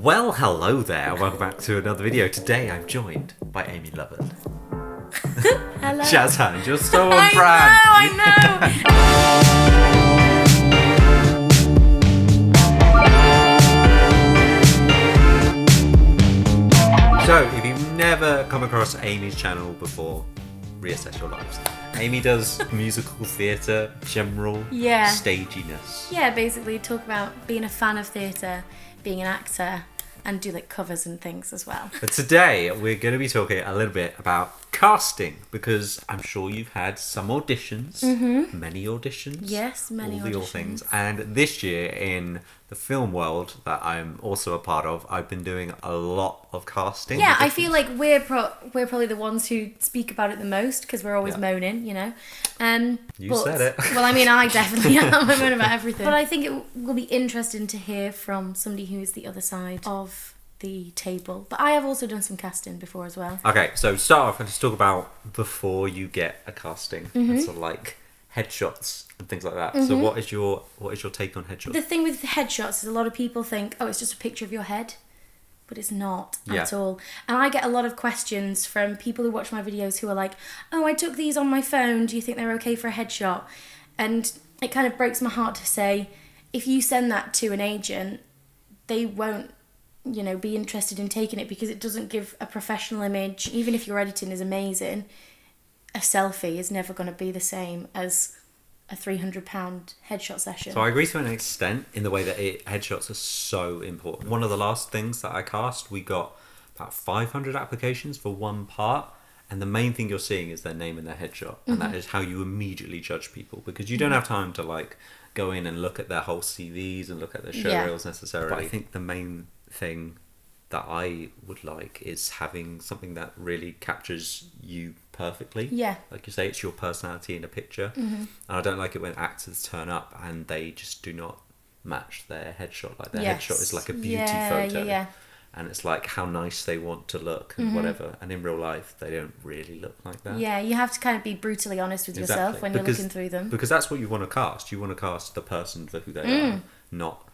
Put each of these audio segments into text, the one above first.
Well, hello there. Welcome back to another video. Today I'm joined by Amy Lovatt. Hello. Jazz hands, you're so on brand. I know. So, if you've never come across Amy's channel before, reassess your lives. Amy does musical theatre, general staginess. Yeah, basically talk about being a fan of theatre, being an actor, and do like covers and things as well. But today we're going to be talking a little bit about casting, because I'm sure you've had some auditions, many auditions. Yes, many all the auditions. Things. And this year in the film world that I'm also a part of, I've been doing a lot of casting. Yeah, I feel like we're probably the ones who speak about it the most because we're always moaning, you know. You said it. Well, I mean, I definitely am. I moan about everything. But I think it will be interesting to hear from somebody who is the other side of the table. But I have also done some casting before as well. Okay, so start off and just talk about before you get a casting. So like headshots and things like that. So what is your take on headshots? The thing with headshots is a lot of people think, oh, it's just a picture of your head. But it's not at all. And I get a lot of questions from people who watch my videos who are like, oh, I took these on my phone. Do you think they're okay for a headshot? And it kind of breaks my heart to say, if you send that to an agent, they won't, be interested in taking it because it doesn't give a professional image. Even if your editing is amazing, a selfie is never going to be the same as a £300 headshot session. So I agree to an extent in the way that headshots are so important. One of the last things that I cast, we got about 500 applications for one part, and the main thing you're seeing is their name and their headshot, and that is how you immediately judge people, because you don't have time to like go in and look at their whole CVs and look at their show reels necessarily. But I think the main thing that I would like is having something that really captures you perfectly. Yeah. Like you say, it's your personality in a picture. And I don't like it when actors turn up and they just do not match their headshot. Like their headshot is like a beauty photo. Yeah. And it's like how nice they want to look and whatever. And in real life, they don't really look like that. Yeah, you have to kind of be brutally honest with yourself when you're looking through them. Because that's what you want to cast. You want to cast the person for who they are, not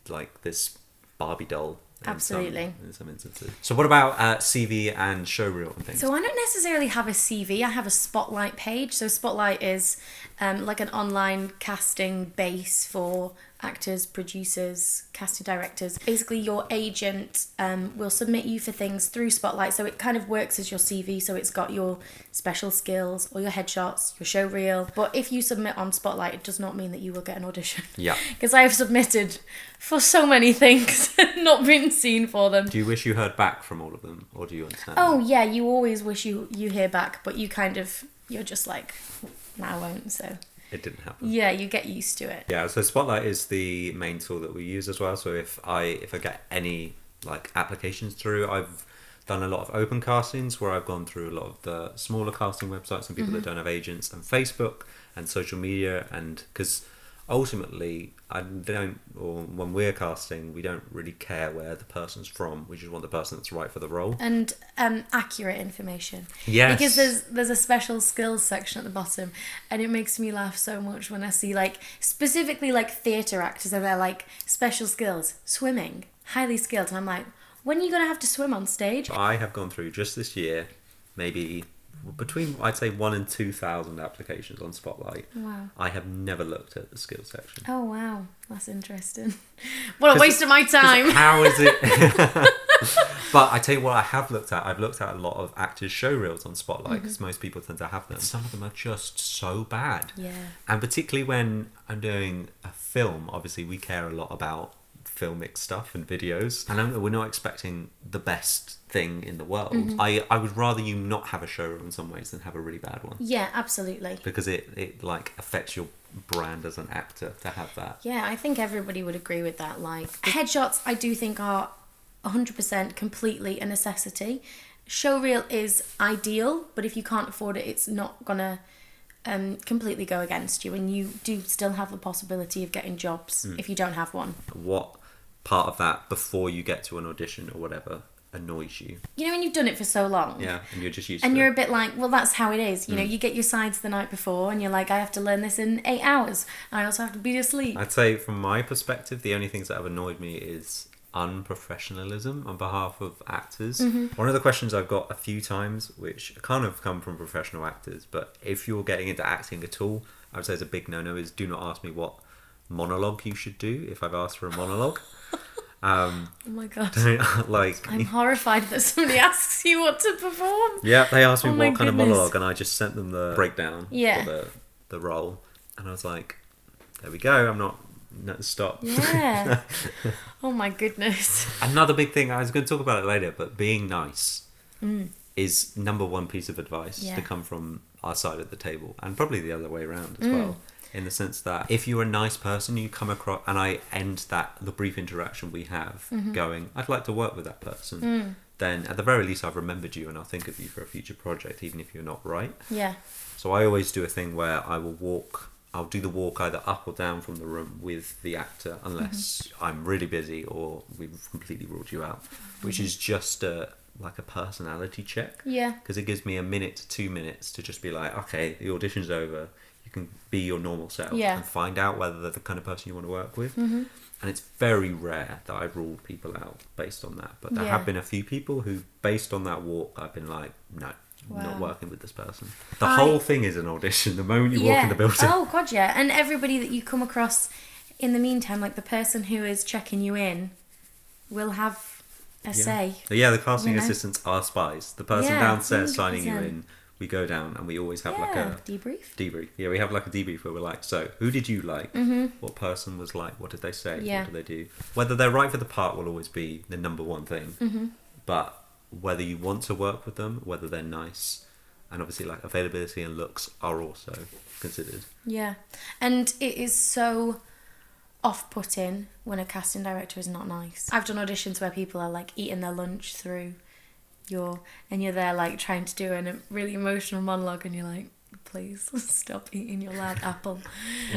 like this Barbie doll. Absolutely. In some instances. So what about CV and showreel and things? So I don't necessarily have a CV. I have a Spotlight page. So Spotlight is like an online casting base for actors, producers, casting directors. Basically, your agent will submit you for things through Spotlight. So it kind of works as your CV. So it's got your special skills or your headshots, your show reel. But if you submit on Spotlight, it does not mean that you will get an audition. Yeah. Because I have submitted for so many things and not been seen for them. Do you wish you heard back from all of them, or do you understand? Oh, yeah, you always wish you hear back, but you're just like, no, I won't, so... It didn't happen. Yeah, you get used to it. Yeah, so Spotlight is the main tool that we use as well. So if I get any like applications through, I've done a lot of open castings where I've gone through a lot of the smaller casting websites and people that don't have agents, and Facebook and social media, and because ultimately when we're casting, we don't really care where the person's from. We just want the person that's right for the role. And accurate information. Yes. Because there's a special skills section at the bottom, and it makes me laugh so much when I see like specifically like theatre actors and they're like special skills, swimming, highly skilled, and I'm like, when are you gonna have to swim on stage? I have gone through just this year maybe between, I'd say, 1,000 and 2,000 applications on Spotlight. Wow. I have never looked at the skills section. Oh, wow. That's interesting. What a waste of my time. How is it? But I tell you what I have looked at. I've looked at a lot of actors' show reels on Spotlight, because most people tend to have them. Some of them are just so bad. Yeah. And particularly when I'm doing a film, obviously we care a lot about filmic stuff and videos, and we're not expecting the best thing in the world. I would rather you not have a showreel in some ways than have a really bad one. Yeah, absolutely. Because it like affects your brand as an actor to have that. Yeah, I think everybody would agree with that. Like headshots, I do think are 100% completely a necessity. Showreel is ideal, but if you can't afford it, it's not gonna completely go against you, and you do still have the possibility of getting jobs if you don't have one. What part of that before you get to an audition or whatever annoys you? You know, when you've done it for so long. Yeah, and you're just used and to you're it. a bit like, well, that's how it is. You know, you get your sides the night before and you're like, I have to learn this in 8 hours. And I also have to be asleep. I'd say from my perspective, the only things that have annoyed me is unprofessionalism on behalf of actors. Mm-hmm. One of the questions I've got a few times, which kind of come from professional actors, but if you're getting into acting at all, I would say it's a big no-no, is do not ask me what monologue you should do if I've asked for a monologue. Oh my god. Like, I'm horrified that somebody asks you what to perform. yeah, they asked me Oh my what kind of goodness. monologue, and I just sent them the breakdown Yeah. for the role, and I was like, there we go, I'm not, no, stop. Yeah. Oh my goodness. Another big thing, I was going to talk about it later, but being nice is number one piece of advice Yeah. to come from our side of the table, and probably the other way around as well, in the sense that if you're a nice person, you come across, and I end the brief interaction we have going, I'd like to work with that person, then at the very least I've remembered you and I'll think of you for a future project, even if you're not right. Yeah. So I always do a thing where I'll do the walk either up or down from the room with the actor, unless I'm really busy or we've completely ruled you out, which is just like a personality check. Yeah. Because it gives me a minute to 2 minutes to just be like, okay, the audition's over. You can be your normal self and find out whether they're the kind of person you want to work with. And it's very rare that I've ruled people out based on that. But there have been a few people who, based on that walk, I've been like, no. Wow. Not working with this person. The whole thing is an audition. The moment you walk in the building. Oh god, yeah. And everybody that you come across in the meantime, like the person who is checking you in, will have a say. Yeah, the casting You know? assistants are spies. The person Yeah, downstairs signing you 100%. in, we go down and we always have like a debrief. Yeah, we have like a debrief where we're like, so who did you like? What person was like? What did they say? Yeah. What did they do? Whether they're right for the part will always be the number one thing. But whether you want to work with them, whether they're nice, and obviously like availability and looks are also considered. Yeah. And it is so off-putting when a casting director is not nice. I've done auditions where people are like eating their lunch through and you're there like trying to do a really emotional monologue and you're like, please stop eating your lab apple.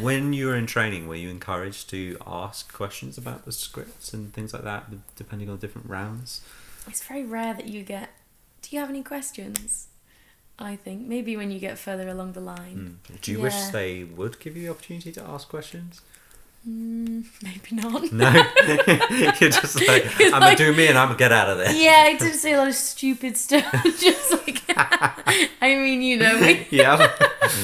When you were in training, were you encouraged to ask questions about the scripts and things like that, depending on different rounds? It's very rare that you get, do you have any questions? I think maybe when you get further along the line. Do you wish they would give you the opportunity to ask questions? Maybe not. No, you're just like, I'm gonna do me and I'm gonna get out of there. Yeah, I did say a lot of stupid stuff. Just like, I mean, you know me. Yeah,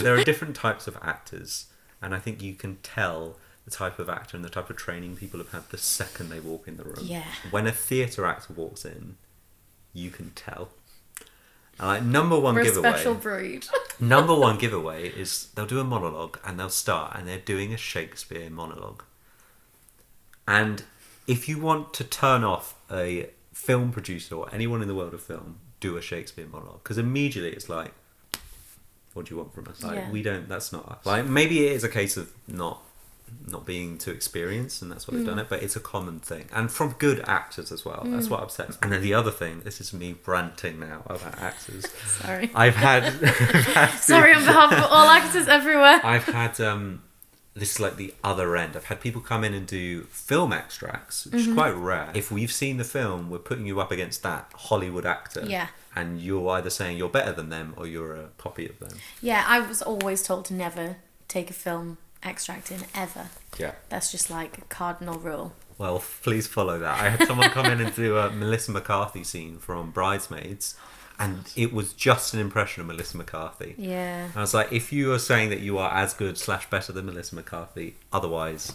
there are different types of actors, and I think you can tell the type of actor and the type of training people have had the second they walk in the room. Yeah. When a theatre actor walks in, you can tell. And like number one We're giveaway. a special breed. Number one giveaway is they'll do a monologue and they'll start and they're doing a Shakespeare monologue. And if you want to turn off a film producer or anyone in the world of film, do a Shakespeare monologue. Because immediately it's like, what do you want from us? Like, we don't, that's not us. Like, maybe it is a case of not being too experienced and that's why they've done it, but it's a common thing. And from good actors as well. That's what upsets me. And then the other thing, this is me ranting now about actors. Sorry. I've had Sorry on behalf of all actors everywhere. I've had this is like the other end. I've had people come in and do film extracts, which is quite rare. If we've seen the film, we're putting you up against that Hollywood actor. Yeah. And you're either saying you're better than them or you're a copy of them. Yeah, I was always told to never take a film extract in, ever. Yeah. That's just like a cardinal rule. Well, please follow that. I had someone come in and do a Melissa McCarthy scene from Bridesmaids, and it was just an impression of Melissa McCarthy. Yeah. And I was like, if you are saying that you are as good / better than Melissa McCarthy, otherwise,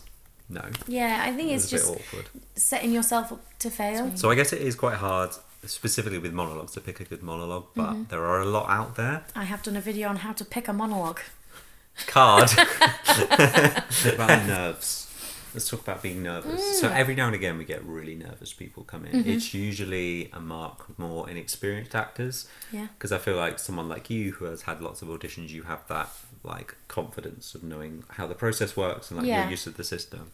no. Yeah, I think it's a bit just awkward. setting yourself up to fail. So I guess it is quite hard, specifically with monologues, to pick a good monologue, but there are a lot out there. I have done a video on how to pick a monologue. Card. About nerves. Let's talk about being nervous. So every now and again we get really nervous people come in. It's usually a mark of more inexperienced actors. Yeah. Because I feel like someone like you who has had lots of auditions, you have that like confidence of knowing how the process works and like you're used to the system.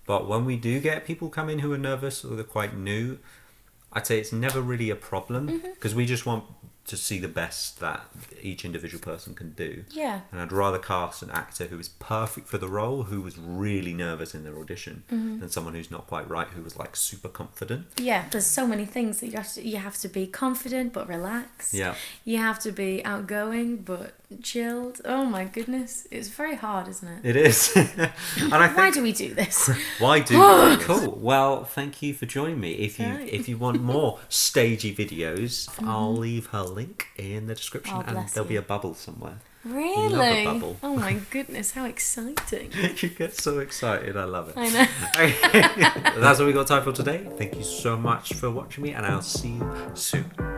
But when we do get people come in who are nervous or they're quite new, I'd say it's never really a problem because we just want to see the best that each individual person can do. Yeah. And I'd rather cast an actor who is perfect for the role, who was really nervous in their audition, than someone who's not quite right, who was like super confident. Yeah, there's so many things that you have to be confident but relaxed. Yeah. You have to be outgoing but chilled. Oh my goodness, it's very hard, isn't it? It is. And I think, Why do we do this? why do we? Cool. Well, thank you for joining me. Right. If you want more stagey videos, I'll leave her link in the description, Oh, and bless there'll be you. a bubble somewhere. Really? Love a bubble. Oh my goodness, how exciting. You get so excited. I love it. I know. That's all we got time for today. Thank you so much for watching me, and I'll see you soon.